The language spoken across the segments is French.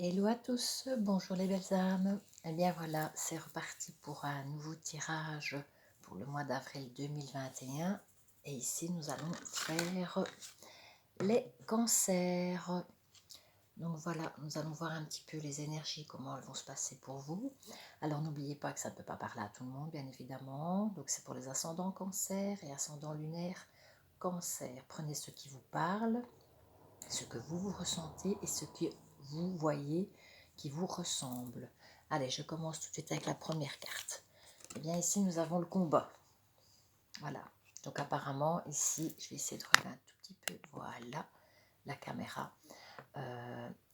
Hello à tous, bonjour les belles âmes. Eh bien voilà, c'est reparti pour un nouveau tirage pour le mois d'avril 2021. Et ici, nous allons faire les cancers. Donc voilà, nous allons voir un petit peu les énergies, comment elles vont se passer pour vous. Alors n'oubliez pas que ça ne peut pas parler à tout le monde, bien évidemment. Donc c'est pour les ascendants cancer et ascendants lunaires cancer. Prenez ce qui vous parle, ce que vous ressentez et ce que vous voyez qui vous ressemble. Allez, je commence tout de suite avec la première carte. Eh bien, ici, nous avons le combat. Voilà. Donc, apparemment, ici, je vais essayer de regarder un tout petit peu. Voilà, la caméra.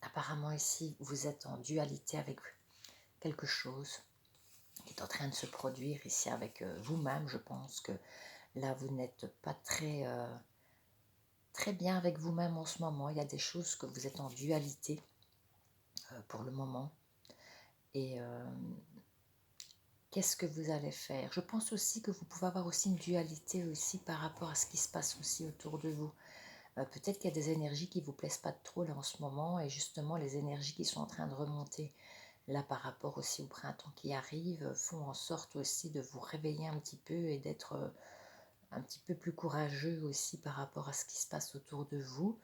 Apparemment, ici, vous êtes en dualité avec quelque chose qui est en train de se produire ici avec vous-même. Je pense que là, vous n'êtes pas très bien avec vous-même en ce moment. Il y a des choses que vous êtes en dualité pour le moment. Et qu'est-ce que vous allez faire? Je pense aussi que vous pouvez avoir aussi une dualité aussi par rapport à ce qui se passe aussi autour de vous. Peut-être qu'il y a des énergies qui ne vous plaisent pas trop là en ce moment et justement les énergies qui sont en train de remonter là par rapport aussi au printemps qui arrive font en sorte aussi de vous réveiller un petit peu et d'être un petit peu plus courageux aussi par rapport à ce qui se passe autour de vous.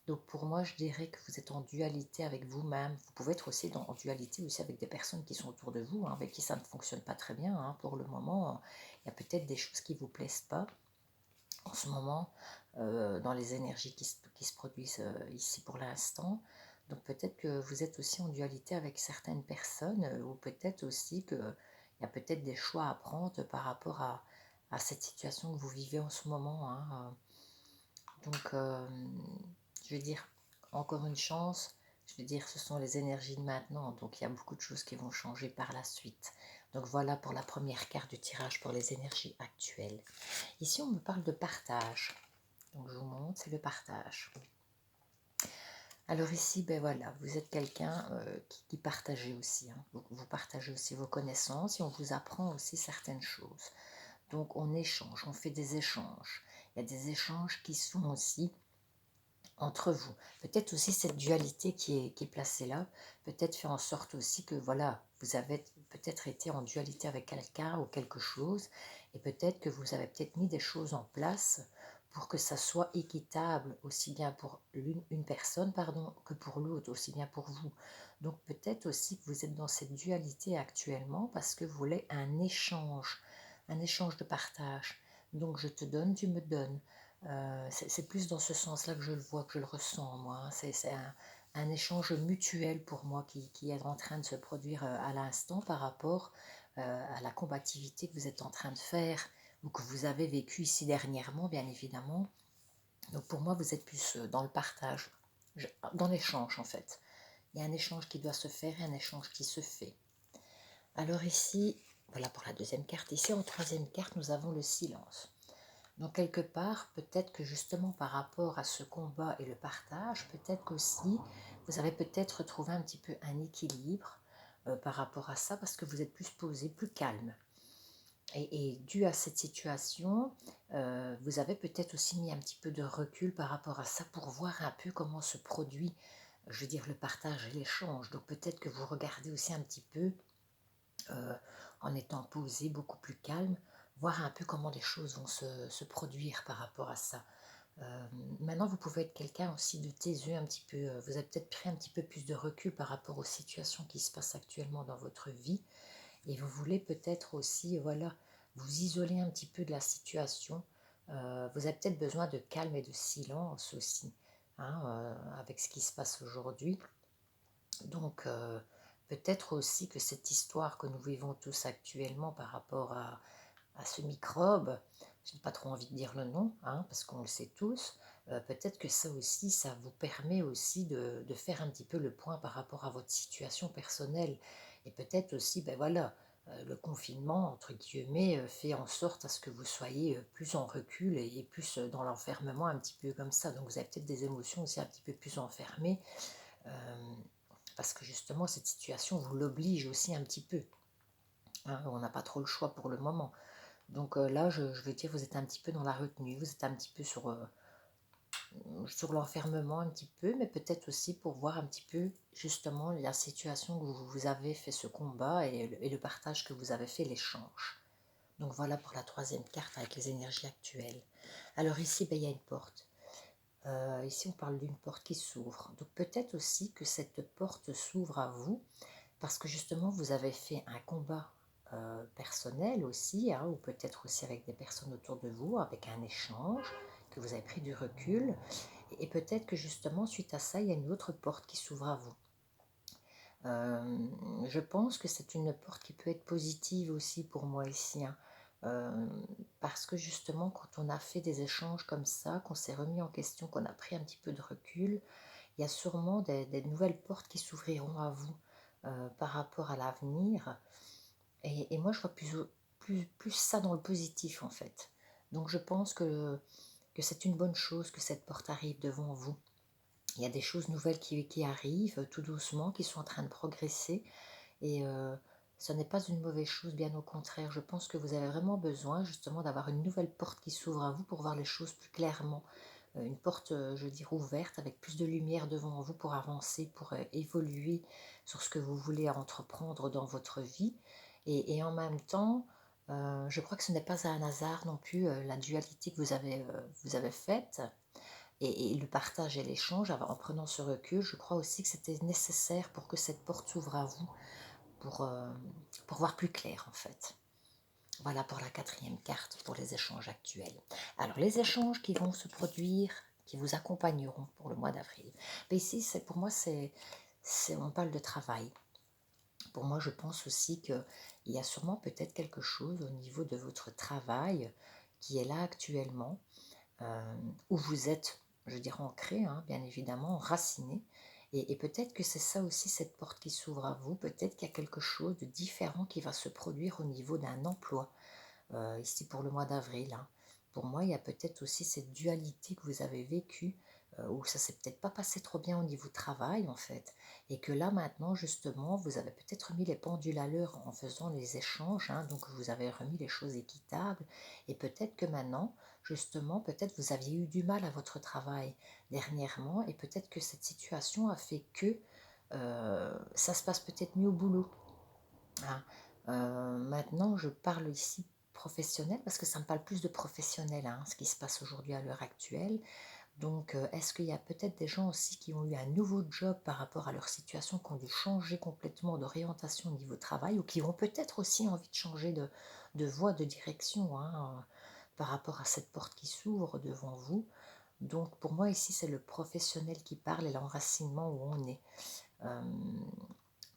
Donc pour moi, je dirais que vous êtes en dualité avec vous-même. Vous pouvez être aussi en dualité aussi avec des personnes qui sont autour de vous, hein, avec qui ça ne fonctionne pas très bien. Hein. Pour le moment, il y a peut-être des choses qui ne vous plaisent pas en ce moment, dans les énergies qui se produisent ici pour l'instant. Donc peut-être que vous êtes aussi en dualité avec certaines personnes, ou peut-être aussi qu'il y a peut-être des choix à prendre par rapport à cette situation que vous vivez en ce moment. Hein. Donc, je vais dire, encore une chance, je vais dire, ce sont les énergies de maintenant. Donc, il y a beaucoup de choses qui vont changer par la suite. Donc, voilà pour la première carte du tirage pour les énergies actuelles. Ici, on me parle de partage. Donc, je vous montre, c'est le partage. Alors ici, ben voilà, vous êtes quelqu'un qui partagez aussi. Hein. Vous partagez aussi vos connaissances et on vous apprend aussi certaines choses. Donc, on échange, on fait des échanges. Il y a des échanges qui sont aussi entre vous. Peut-être aussi cette dualité qui est placée là, peut-être fait en sorte aussi que voilà, vous avez peut-être été en dualité avec quelqu'un ou quelque chose, et peut-être que vous avez peut-être mis des choses en place pour que ça soit équitable aussi bien pour une personne pardon, que pour l'autre, aussi bien pour vous. Donc peut-être aussi que vous êtes dans cette dualité actuellement parce que vous voulez un échange de partage. Donc je te donne, tu me donnes. C'est plus dans ce sens-là que je le vois, que je le ressens, moi. Hein. C'est un échange mutuel pour moi qui est en train de se produire à l'instant par rapport à la combativité que vous êtes en train de faire ou que vous avez vécu ici dernièrement, bien évidemment. Donc pour moi, vous êtes plus dans le partage, dans l'échange en fait. Il y a un échange qui doit se faire et un échange qui se fait. Alors ici, voilà pour la deuxième carte. Ici, en troisième carte, nous avons le silence. Donc quelque part, peut-être que justement par rapport à ce combat et le partage, peut-être qu'aussi vous avez peut-être trouvé un petit peu un équilibre par rapport à ça parce que vous êtes plus posé, plus calme. Et dû à cette situation, vous avez peut-être aussi mis un petit peu de recul par rapport à ça pour voir un peu comment se produit, je veux dire, le partage et l'échange. Donc peut-être que vous regardez aussi un petit peu euh, en étant posé, beaucoup plus calme, voir un peu comment les choses vont se produire par rapport à ça. Maintenant, vous pouvez être quelqu'un aussi de taiseux un petit peu. Vous avez peut-être pris un petit peu plus de recul par rapport aux situations qui se passent actuellement dans votre vie. Et vous voulez peut-être aussi, voilà, vous isoler un petit peu de la situation. Vous avez peut-être besoin de calme et de silence aussi, hein, avec ce qui se passe aujourd'hui. Donc, peut-être aussi que cette histoire que nous vivons tous actuellement par rapport à ce microbe, je n'ai pas trop envie de dire le nom, hein, parce qu'on le sait tous, peut-être que ça aussi, ça vous permet aussi de faire un petit peu le point par rapport à votre situation personnelle. Et peut-être aussi, ben voilà, le confinement, entre guillemets, fait en sorte à ce que vous soyez plus en recul et plus dans l'enfermement, un petit peu comme ça. Donc vous avez peut-être des émotions aussi un petit peu plus enfermées. Euh, parce que justement, cette situation vous l'oblige aussi un petit peu. Hein, on n'a pas trop le choix pour le moment. Donc là, je veux dire, vous êtes un petit peu dans la retenue, vous êtes un petit peu sur... sur l'enfermement un petit peu, mais peut-être aussi pour voir un petit peu justement la situation où vous avez fait ce combat et le partage que vous avez fait, l'échange. Donc voilà pour la troisième carte avec les énergies actuelles. Alors ici, ben, il y a une porte. Ici, on parle d'une porte qui s'ouvre. Donc peut-être aussi que cette porte s'ouvre à vous parce que justement, vous avez fait un combat personnel aussi, hein, ou peut-être aussi avec des personnes autour de vous, avec un échange, que vous avez pris du recul. Et peut-être que justement, suite à ça, il y a une autre porte qui s'ouvre à vous. Je pense que c'est une porte qui peut être positive aussi pour moi ici, hein. Euh, Parce que justement, quand on a fait des échanges comme ça, qu'on s'est remis en question, qu'on a pris un petit peu de recul, il y a sûrement des nouvelles portes qui s'ouvriront à vous par rapport à l'avenir. Et moi, je vois plus ça dans le positif en fait. Donc je pense que c'est une bonne chose que cette porte arrive devant vous. Il y a des choses nouvelles qui arrivent tout doucement, qui sont en train de progresser. Et ce n'est pas une mauvaise chose, bien au contraire. Je pense que vous avez vraiment besoin justement d'avoir une nouvelle porte qui s'ouvre à vous pour voir les choses plus clairement. Une porte, je veux dire, ouverte avec plus de lumière devant vous pour avancer, pour évoluer sur ce que vous voulez entreprendre dans votre vie. Et en même temps, je crois que ce n'est pas un hasard non plus la dualité que vous avez faite et le partage et l'échange, en prenant ce recul, je crois aussi que c'était nécessaire pour que cette porte s'ouvre à vous, pour, euh, pour voir plus clair en fait. Voilà pour la quatrième carte, pour les échanges actuels. Alors les échanges qui vont se produire, qui vous accompagneront pour le mois d'avril. Mais ici, pour moi, on parle de travail. Pour moi, je pense aussi qu'il y a sûrement peut-être quelque chose au niveau de votre travail qui est là actuellement euh, où vous êtes, je dirais, ancré, hein, bien évidemment, enraciné. Et peut-être que c'est ça aussi, cette porte qui s'ouvre à vous. Peut-être qu'il y a quelque chose de différent qui va se produire au niveau d'un emploi, ici pour le mois d'avril, hein. Pour moi, il y a peut-être aussi cette dualité que vous avez vécue, où ça s'est peut-être pas passé trop bien au niveau travail, en fait. Et que là, maintenant, justement, vous avez peut-être mis les pendules à l'heure en faisant les échanges, hein, donc vous avez remis les choses équitables. Et peut-être que maintenant, justement, peut-être vous aviez eu du mal à votre travail dernièrement, et peut-être que cette situation a fait que ça se passe peut-être mieux au boulot, hein. Maintenant, je parle ici professionnel parce que ça me parle plus de professionnel, hein, ce qui se passe aujourd'hui à l'heure actuelle. Donc, est-ce qu'il y a peut-être des gens aussi qui ont eu un nouveau job par rapport à leur situation, qui ont dû changer complètement d'orientation au niveau travail ou qui ont peut-être aussi envie de changer de voie, de direction, hein, par rapport à cette porte qui s'ouvre devant vous. Donc, pour moi, ici, c'est le professionnel qui parle et l'enracinement où on est. Euh,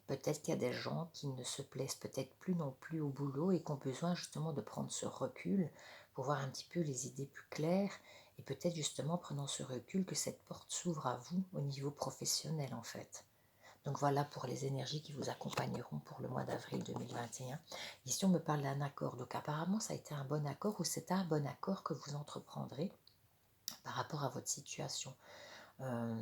Peut-être qu'il y a des gens qui ne se plaisent peut-être plus non plus au boulot et qui ont besoin justement de prendre ce recul pour voir un petit peu les idées plus claires et peut-être justement prenant ce recul que cette porte s'ouvre à vous au niveau professionnel en fait. Donc voilà pour les énergies qui vous accompagneront pour le mois d'avril 2021. Ici on me parle d'un accord, donc apparemment ça a été un bon accord ou c'est un bon accord que vous entreprendrez par rapport à votre situation. Euh,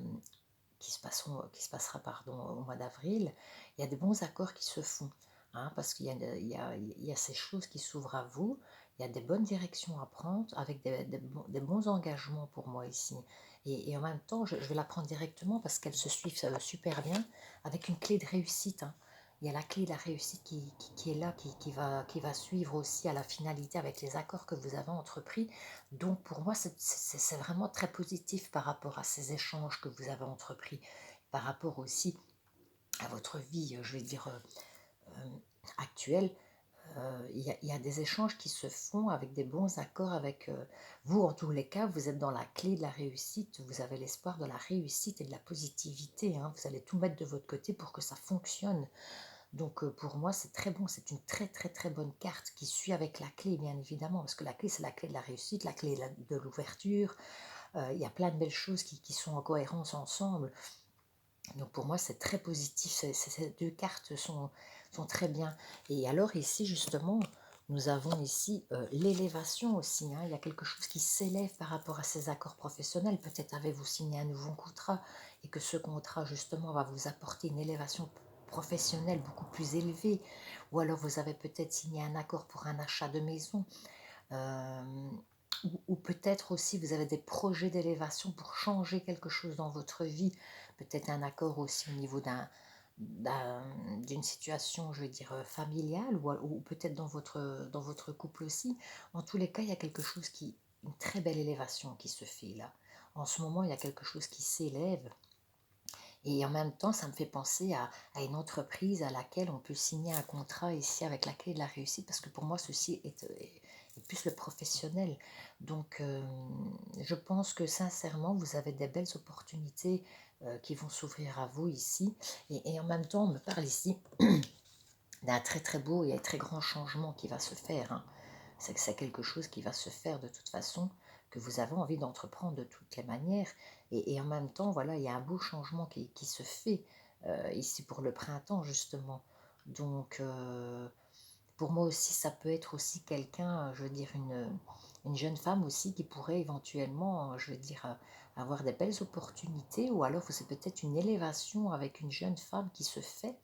qui se passera pardon, au mois d'avril, il y a des bons accords qui se font, hein, parce qu'il y a, il y a ces choses qui s'ouvrent à vous, il y a des bonnes directions à prendre avec des bons engagements pour moi ici. Et en même temps, je vais la prendre directement parce qu'elles se suivent super bien avec une clé de réussite, hein. Il y a la clé de la réussite qui est là, qui va suivre aussi à la finalité avec les accords que vous avez entrepris. Donc pour moi, c'est vraiment très positif par rapport à ces échanges que vous avez entrepris, par rapport aussi à votre vie, je vais dire, actuelle. Il y a des échanges qui se font avec des bons accords avec vous. En tous les cas, vous êtes dans la clé de la réussite, vous avez l'espoir de la réussite et de la positivité, hein. Vous allez tout mettre de votre côté pour que ça fonctionne. Donc pour moi, c'est très bon, c'est une très très très bonne carte qui suit avec la clé, bien évidemment, parce que la clé, c'est la clé de la réussite, la clé de l'ouverture. Il y a plein de belles choses qui sont en cohérence ensemble. Donc pour moi, c'est très positif, ces deux cartes sont très bien. Et alors ici, justement, nous avons ici l'élévation aussi, hein. Il y a quelque chose qui s'élève par rapport à ces accords professionnels. Peut-être avez-vous signé un nouveau contrat et que ce contrat, justement, va vous apporter une élévation professionnelle beaucoup plus élevée. Ou alors vous avez peut-être signé un accord pour un achat de maison. Euh, ou peut-être aussi vous avez des projets d'élévation pour changer quelque chose dans votre vie, peut-être un accord aussi au niveau d'une situation, je veux dire, familiale, ou peut-être dans votre couple aussi. En tous les cas, il y a quelque chose une très belle élévation qui se fait là. En ce moment, il y a quelque chose qui s'élève. Et en même temps, ça me fait penser à une entreprise à laquelle on peut signer un contrat ici avec la clé de la réussite, parce que pour moi, ceci est plus le professionnel. Donc, je pense que sincèrement, vous avez des belles opportunités qui vont s'ouvrir à vous ici. Et en même temps, on me parle ici d'un très très beau et très grand changement qui va se faire, hein. C'est que c'est quelque chose qui va se faire de toute façon, que vous avez envie d'entreprendre de toutes les manières. Et en même temps, voilà, il y a un beau changement qui se fait ici pour le printemps, justement. Donc, pour moi aussi, ça peut être aussi quelqu'un, je veux dire, une jeune femme aussi qui pourrait éventuellement, je veux dire, avoir des belles opportunités, ou alors c'est peut-être une élévation avec une jeune femme qui se fait.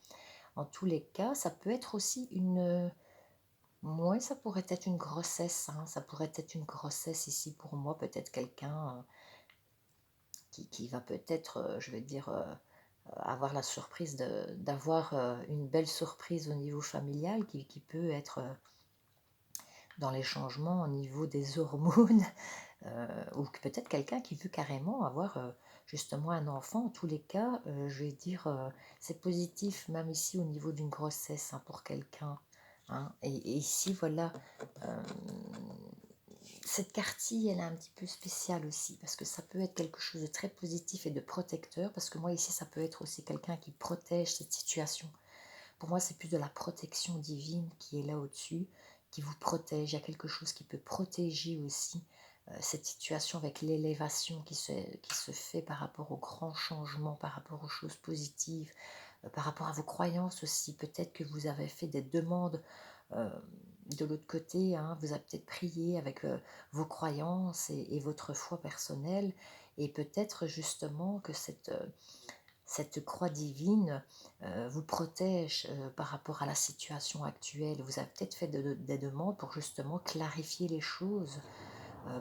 En tous les cas, ça peut être aussi moi, ça pourrait être une grossesse, hein. Ça pourrait être une grossesse ici pour moi, peut-être quelqu'un qui va peut-être, je vais dire, avoir la surprise d'avoir une belle surprise au niveau familial qui peut être dans les changements au niveau des hormones, ou peut-être quelqu'un qui veut carrément avoir justement un enfant. En tous les cas, je vais dire, c'est positif, même ici au niveau d'une grossesse, hein, pour quelqu'un, hein. Et ici, voilà, euh, cette carte-ci, elle est un petit peu spéciale aussi, parce que ça peut être quelque chose de très positif et de protecteur, parce que moi ici, ça peut être aussi quelqu'un qui protège cette situation. Pour moi, c'est plus de la protection divine qui est là au-dessus, qui vous protège. Il y a quelque chose qui peut protéger aussi cette situation avec l'élévation qui se fait par rapport aux grands changements, par rapport aux choses positives, par rapport à vos croyances aussi. Peut-être que vous avez fait des demandes euh, de l'autre côté, hein. Vous avez peut-être prié avec vos croyances et votre foi personnelle, et peut-être justement que cette croix divine vous protège par rapport à la situation actuelle. Vous avez peut-être fait des demandes pour justement clarifier les choses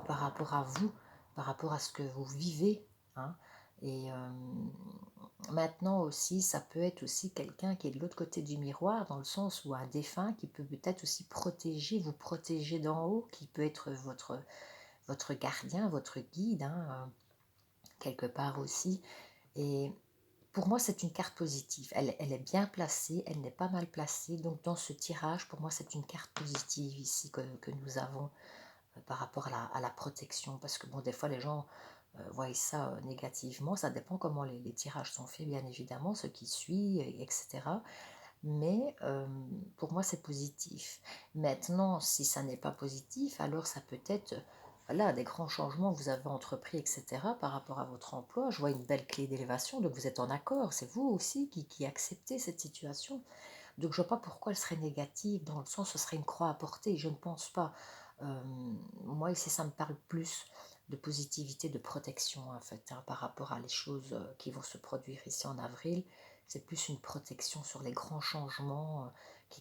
par rapport à vous, par rapport à ce que vous vivez, hein. Et maintenant aussi, ça peut être aussi quelqu'un qui est de l'autre côté du miroir, dans le sens où un défunt qui peut peut-être aussi protéger, vous protéger d'en haut, qui peut être votre gardien, votre guide, hein, quelque part aussi. Et pour moi, c'est une carte positive. Elle est bien placée, elle n'est pas mal placée. Donc, dans ce tirage, pour moi, c'est une carte positive ici que nous avons par rapport à la protection. Parce que, bon, des fois, les gens voient ça négativement. Ça dépend comment les tirages sont faits, bien évidemment, ce qui suit, etc. Mais pour moi, c'est positif. Maintenant, si ça n'est pas positif, alors ça peut être voilà, des grands changements que vous avez entrepris, etc. par rapport à votre emploi. Je vois une belle clé d'élévation, donc vous êtes en accord. C'est vous aussi qui acceptez cette situation. Donc je ne vois pas pourquoi elle serait négative, dans le sens où ce serait une croix à porter. Je ne pense pas. Moi, ici, ça me parle plus de positivité, de protection, en fait, hein, par rapport à les choses qui vont se produire ici en avril. C'est plus une protection sur les grands changements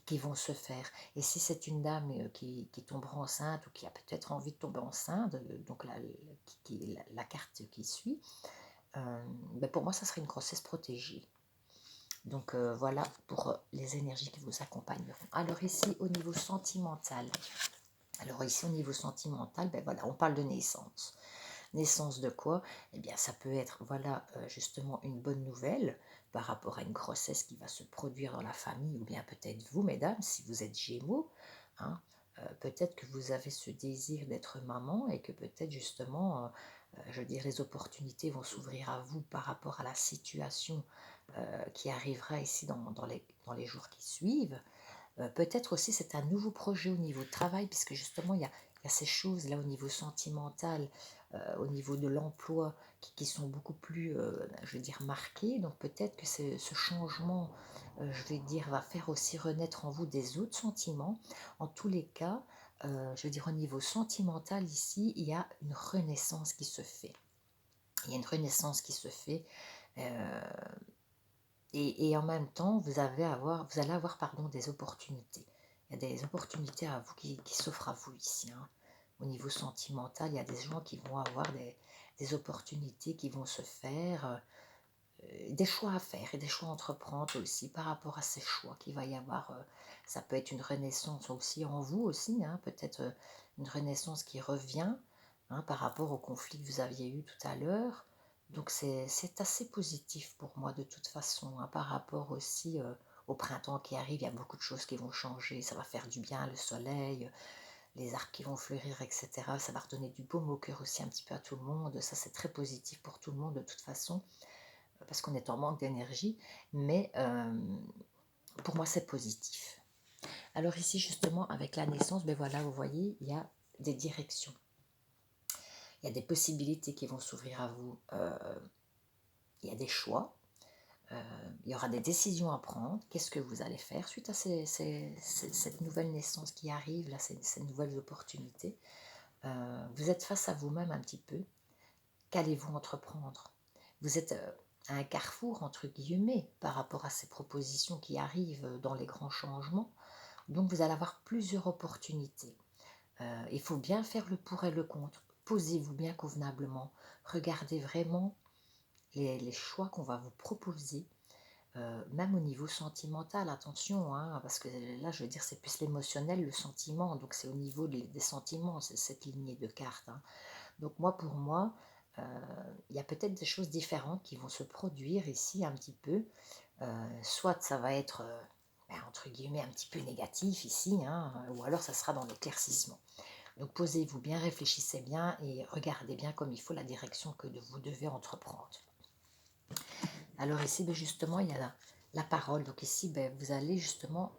qui vont se faire. Et si c'est une dame qui tombera enceinte, ou qui a peut-être envie de tomber enceinte, donc la carte qui suit, ben pour moi, ça serait une grossesse protégée. Donc voilà pour les énergies qui vous accompagneront. Alors ici, au niveau sentimental. Alors ici, au niveau sentimental, ben voilà, on parle de naissance. Naissance de quoi? Eh bien, ça peut être, voilà, justement une bonne nouvelle par rapport à une grossesse qui va se produire dans la famille, ou bien peut-être vous, mesdames, si vous êtes Gémeaux, hein, peut-être que vous avez ce désir d'être maman, et que peut-être justement, je veux dire, les opportunités vont s'ouvrir à vous par rapport à la situation qui arrivera ici dans les jours qui suivent. Peut-être aussi c'est un nouveau projet au niveau de travail, puisque justement il y a ces choses là au niveau sentimental, au niveau de l'emploi, qui sont beaucoup plus, je veux dire, marquées. Donc peut-être que ce changement, je vais dire, va faire aussi renaître en vous des autres sentiments. En tous les cas, je veux dire, au niveau sentimental ici, il y a une renaissance qui se fait. Il y a une renaissance qui se fait. euh, et en même temps, vous allez avoir pardon, des opportunités. Il y a des opportunités à vous qui s'offrent à vous ici, hein, au niveau sentimental, il y a des gens qui vont avoir des opportunités qui vont se faire, des choix à faire et des choix à entreprendre aussi par rapport à ces choix qu'il va y avoir. Ça peut être une renaissance aussi en vous aussi, hein, peut-être une renaissance qui revient, hein, par rapport au conflit que vous aviez eu tout à l'heure. Donc c'est assez positif pour moi de toute façon, hein, par rapport aussi au printemps qui arrive. Il y a beaucoup de choses qui vont changer, ça va faire du bien, le soleil, les arbres qui vont fleurir, etc. Ça va redonner du baume au cœur aussi un petit peu à tout le monde. Ça, c'est très positif pour tout le monde de toute façon parce qu'on est en manque d'énergie, mais pour moi c'est positif. Alors ici justement avec la naissance, ben voilà, vous voyez, il y a des directions, il y a des possibilités qui vont s'ouvrir à vous, il y a des choix, il y aura des décisions à prendre, qu'est-ce que vous allez faire suite à cette nouvelle naissance qui arrive, là, ces nouvelles opportunités. Vous êtes face à vous-même un petit peu, qu'allez-vous entreprendre? Vous êtes à un carrefour, entre guillemets, par rapport à ces propositions qui arrivent dans les grands changements. Donc, vous allez avoir plusieurs opportunités. Il faut bien faire le pour et le contre. Posez-vous bien convenablement. Regardez vraiment les choix qu'on va vous proposer, même au niveau sentimental. Attention, hein, parce que là, je veux dire, c'est plus l'émotionnel, le sentiment. Donc, c'est au niveau des sentiments, c'est cette lignée de cartes, hein. Donc moi, pour moi, il y a peut-être des choses différentes qui vont se produire ici un petit peu. Soit ça va être, entre guillemets, un petit peu négatif ici, hein, ou alors ça sera dans l'éclaircissement. Donc posez-vous bien, réfléchissez bien et regardez bien comme il faut la direction que vous devez entreprendre. Alors ici, ben, justement, il y a la parole. Donc ici, ben, vous allez justement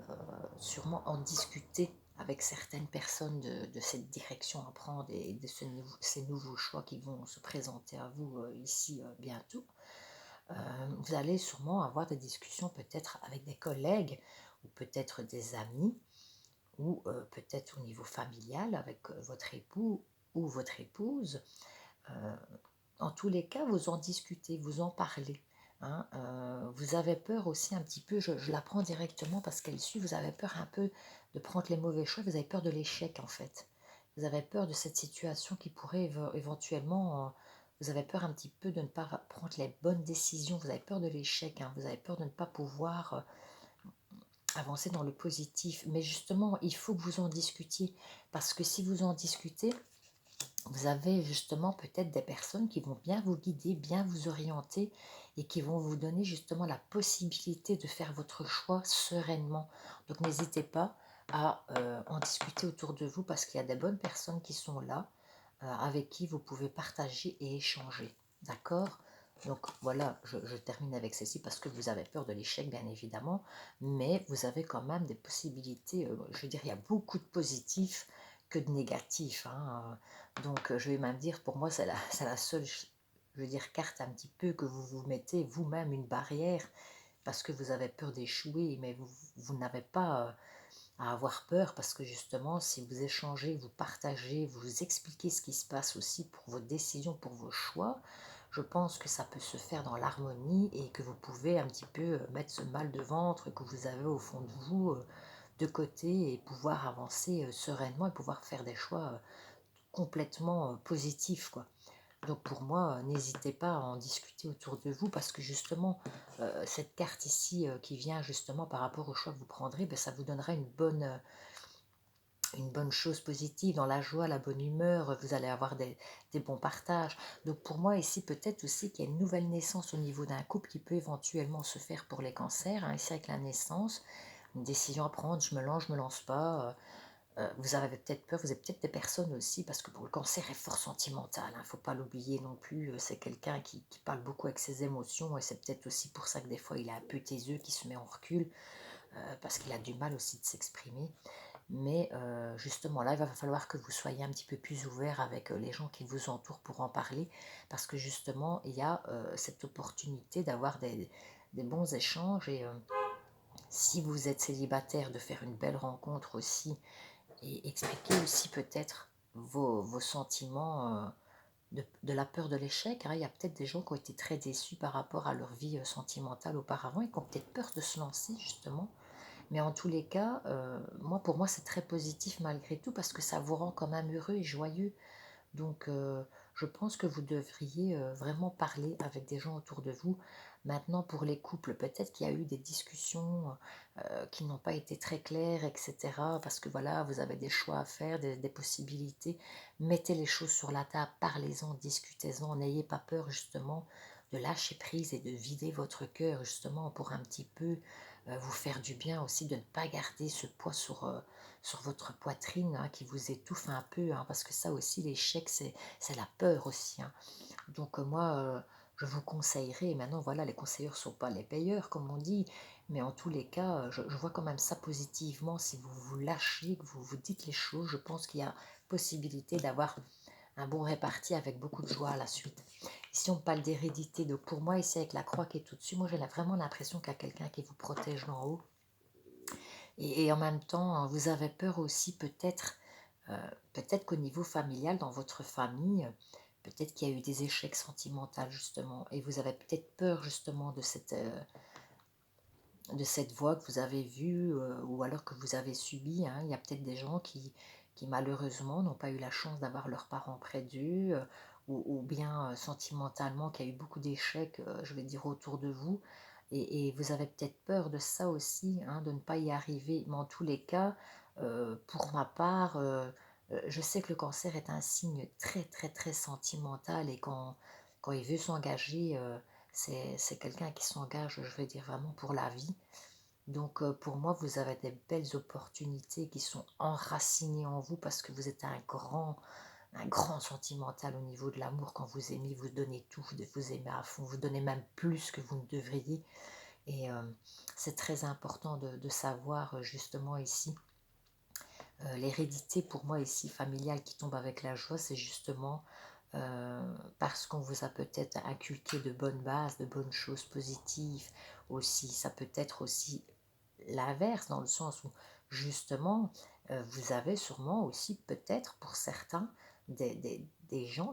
sûrement en discuter avec certaines personnes de cette direction à prendre et de ces nouveaux choix qui vont se présenter à vous ici bientôt. Vous allez sûrement avoir des discussions peut-être avec des collègues ou peut-être des amis ou peut-être au niveau familial avec votre époux ou votre épouse. Euh, en tous les cas, vous en discutez, vous en parlez, hein. Vous avez peur aussi un petit peu, je l'apprends directement parce qu'elle suit, vous avez peur un peu de prendre les mauvais choix, vous avez peur de l'échec en fait. Vous avez peur de cette situation qui pourrait éventuellement, vous avez peur un petit peu de ne pas prendre les bonnes décisions, vous avez peur de l'échec, hein, vous avez peur de ne pas pouvoir avancer dans le positif. Mais justement, il faut que vous en discutiez parce que si vous en discutez, vous avez justement peut-être des personnes qui vont bien vous guider, bien vous orienter et qui vont vous donner justement la possibilité de faire votre choix sereinement. Donc n'hésitez pas à en discuter autour de vous parce qu'il y a des bonnes personnes qui sont là, avec qui vous pouvez partager et échanger. D'accord? Donc voilà, je termine avec ceci parce que vous avez peur de l'échec, bien évidemment, mais vous avez quand même des possibilités. Je veux dire, il y a beaucoup de positifs que de négatifs, hein. Donc je vais même dire, pour moi, c'est la seule, je veux dire, carte un petit peu que vous vous mettez vous-même une barrière parce que vous avez peur d'échouer, mais vous n'avez pas à avoir peur parce que justement, si vous échangez, vous partagez, vous expliquez ce qui se passe aussi pour vos décisions, pour vos choix, je pense que ça peut se faire dans l'harmonie et que vous pouvez un petit peu mettre ce mal de ventre que vous avez au fond de vous de côté et pouvoir avancer sereinement et pouvoir faire des choix complètement positifs, quoi. Donc pour moi, n'hésitez pas à en discuter autour de vous parce que justement, cette carte ici qui vient justement par rapport au choix que vous prendrez, ben, ça vous donnera une bonne chose positive, dans la joie, la bonne humeur, vous allez avoir des bons partages. Donc pour moi ici, peut-être aussi qu'il y a une nouvelle naissance au niveau d'un couple qui peut éventuellement se faire pour les cancers, hein, ici avec la naissance, une décision à prendre, je me lance pas. Vous avez peut-être peur, vous avez peut-être des personnes aussi, parce que pour le cancer est fort sentimental, il ne faut pas l'oublier non plus, c'est quelqu'un qui parle beaucoup avec ses émotions, et c'est peut-être aussi pour ça que des fois il est un peu taiseux, qui se met en recul, parce qu'il a du mal aussi de s'exprimer. Mais justement là, il va falloir que vous soyez un petit peu plus ouvert avec les gens qui vous entourent pour en parler, parce que justement, il y a cette opportunité d'avoir des bons échanges, et si vous êtes célibataire, de faire une belle rencontre aussi, et expliquer aussi peut-être vos sentiments de la peur de l'échec, hein. Il y a peut-être des gens qui ont été très déçus par rapport à leur vie sentimentale auparavant et qui ont peut-être peur de se lancer justement. Mais en tous les cas, pour moi, c'est très positif malgré tout parce que ça vous rend quand même heureux et joyeux. Donc, je pense que vous devriez, vraiment parler avec des gens autour de vous. Maintenant pour les couples, peut-être qu'il y a eu des discussions, qui n'ont pas été très claires et cetera, parce que voilà, vous avez des choix à faire, des possibilités. Mettez les choses sur la table, parlez-en, discutez-en, n'ayez pas peur justement de lâcher prise et de vider votre cœur justement pour un petit peu, vous faire du bien aussi, de ne pas garder ce poids sur votre poitrine, hein, qui vous étouffe un peu, hein, parce que ça aussi, l'échec, c'est la peur aussi, hein. Donc moi, je vous conseillerais, maintenant voilà, les conseilleurs ne sont pas les payeurs, comme on dit, mais en tous les cas, je vois quand même ça positivement. Si vous vous lâchez, que vous vous dites les choses, je pense qu'il y a possibilité d'avoir un bon réparti avec beaucoup de joie à la suite. Ici, on parle d'hérédité, donc pour moi, ici, avec la croix qui est au-dessus, moi, j'ai vraiment l'impression qu'il y a quelqu'un qui vous protège d'en haut. Et en même temps, hein, vous avez peur aussi peut-être qu'au niveau familial, dans votre famille, peut-être qu'il y a eu des échecs sentimentaux justement, et vous avez peut-être peur justement de cette voie que vous avez vue, ou alors que vous avez subie, hein. Il y a peut-être des gens qui malheureusement n'ont pas eu la chance d'avoir leurs parents près d'eux, ou bien sentimentalement, qu'il y a eu beaucoup d'échecs, je vais dire, autour de vous. Et vous avez peut-être peur de ça aussi, hein, de ne pas y arriver. Mais en tous les cas, pour ma part, je sais que le cancer est un signe très très très sentimental, et quand il veut s'engager, c'est quelqu'un qui s'engage, je vais dire, vraiment pour la vie. Donc pour moi, vous avez des belles opportunités qui sont enracinées en vous parce que vous êtes un grand sentimental au niveau de l'amour. Quand vous aimez, vous donnez tout, vous aimez à fond, vous donnez même plus que vous ne devriez. Et c'est très important de savoir justement ici. L'hérédité pour moi ici familiale qui tombe avec la joie, c'est justement parce qu'on vous a peut-être inculqué de bonnes bases, de bonnes choses positives aussi. Ça peut être aussi l'inverse, dans le sens où justement, vous avez sûrement aussi peut-être pour certains des gens qui